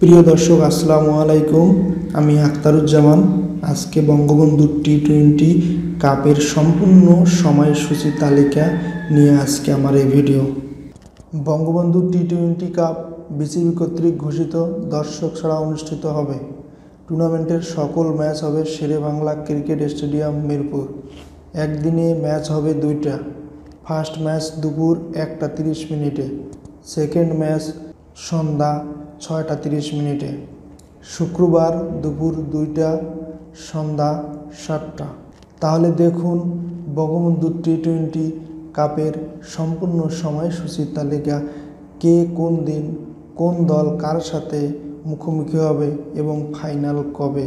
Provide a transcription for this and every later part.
প্রিয় দর্শক আসসালামু আলাইকুম। আমি আখতারুজ্জামান। আজকে বঙ্গবন্ধু টি-20 কাপের সম্পূর্ণ সময়সূচি তালিকা নিয়ে আজকে আমার এই ভিডিও। বঙ্গবন্ধু টি-20 কাপ বিসিবি কর্তৃক ঘোষিত দর্শক ছাড়া অনুষ্ঠিত হবে। টুর্নামেন্টের সকল ম্যাচ হবে শেরেবাংলা ক্রিকেট স্টেডিয়াম মিরপুর। একদিনে ম্যাচ হবে দুইটা। ফার্স্ট ম্যাচ দুপুর 1টা 30 মিনিটে, সেকেন্ড ম্যাচ সন্ধ্যা 6টা 30 মিনিটে। শুক্রবার দুপুর 2টা, সন্ধ্যা 7টা। তাহলে দেখুন বঙ্গবন্ধু টি-20 কাপের সম্পূর্ণ সময়সূচি তালিকা, কে কোন দিন কোন দল কার সাথে মুখোমুখি হবে এবং ফাইনাল কবে।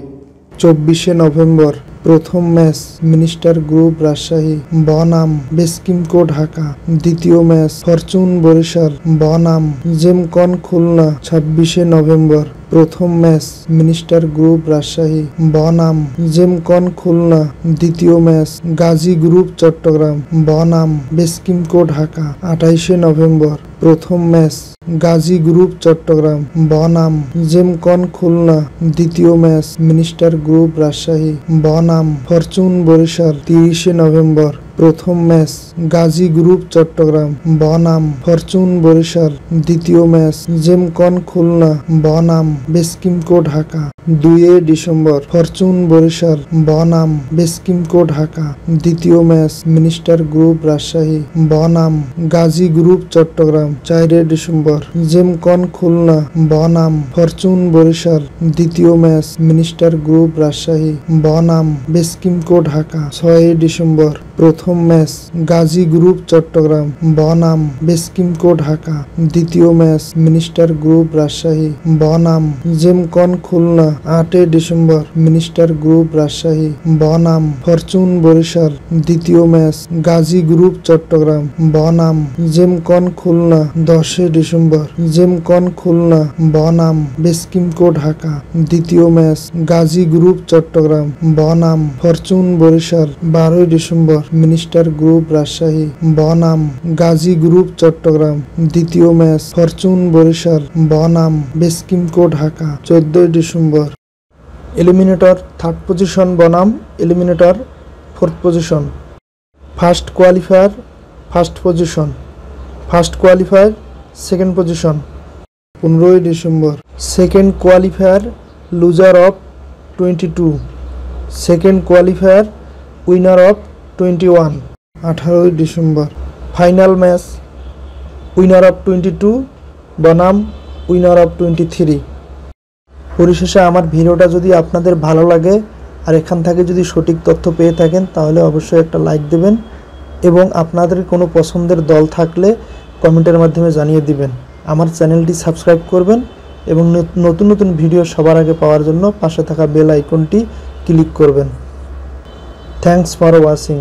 24শে নভেম্বর প্রথম ম্যাচ মিনিস্টার গ্রুপ রাজশাহী বনাম বেসকিমকো ঢাকা। দ্বিতীয় ম্যাচ ফরচুন বরিশাল বনাম জেমকন খুলনা। 26শে নভেম্বর প্রথম ম্যাচ মিনিস্টার গ্রুপ রাজশাহী বনাম জেমকন খুলনা। দ্বিতীয় ম্যাচ গাজী গ্রুপ চট্টগ্রাম বনাম বেসকিমকো ঢাকা। 28শে নভেম্বর প্রথম ম্যাচ গাজী গ্রুপ চট্টগ্রাম বনাম জেমকন খুলনা। দ্বিতীয় ম্যাচ মিনিস্টার গ্রুপ রাজশাহী বনাম ফরচুন বরিশাল। 30শে নভেম্বর প্রথম ম্যাচ গাজী গ্রুপ চট্টগ্রাম বনাম ফরচুন বরিশাল। দ্বিতীয় ম্যাচ জেমকন খুলনা বনাম বেসকিমকো ঢাকা। 2 ডিসেম্বর ফরচুন বরিশাল বনাম বেসকিমকো ঢাকা। দ্বিতীয় ম্যাচ মিনিস্টার গ্রুপ রাজশাহী বনাম গাজী গ্রুপ চট্টগ্রাম। 4 ডিসেম্বর জেমকন খুলনা বনাম ফরচুন বরিশাল। দ্বিতীয় ম্যাচ মিনিস্টার গ্রুপ রাজশাহী বনাম বেসকিমকো ঢাকা। 6 ডিসেম্বর প্রথম ম্যাচ গাজী গ্রুপ চট্টগ্রাম বনাম বেসকিমকো ঢাকা। দ্বিতীয় ম্যাচ মিনিস্টার গ্রুপ রাজশাহী বনাম Gemcon Khulna. 8 December minister group Rajshahi বনাম ফরচুন বরিশাল। দ্বিতীয় ম্যাচ গাজী গ্রুপ চট্টগ্রাম বনাম জেমকন খুলনা। 10 ডিসেম্বর জেমকন খুলনা বনাম বেসকিমকো ঢাকা। দ্বিতীয় ম্যাচ গাজী গ্রুপ চট্টগ্রাম বনাম fortune Barishal. 12 December minister group Rajshahi বনাম গাজী গ্রুপ চট্টগ্রাম। দ্বিতীয় ম্যাচ ফরচুন বরিশাল বনাম Beximco Dhaka. 14 December eliminator third position বনাম eliminator fourth position. First qualifier first position, first qualifier second position. 15 December second qualifier loser of 22, second qualifier winner of 21। 18 December final match winner of 22 বনাম winner of 23। পরিশেষে আমার ভিডিওটা যদি আপনাদের ভালো লাগে আর এখান থেকে যদি সঠিক তথ্য পেয়ে থাকেন তাহলে অবশ্যই একটা লাইক দেবেন এবং আপনাদের কোনো পছন্দের দল থাকলে কমেন্টের মাধ্যমে জানিয়ে দিবেন। আমার চ্যানেলটি সাবস্ক্রাইব করবেন এবং নতুন নতুন ভিডিও সবার আগে পাওয়ার জন্য পাশে থাকা বেল আইকনটি ক্লিক করবেন। Thanks for watching.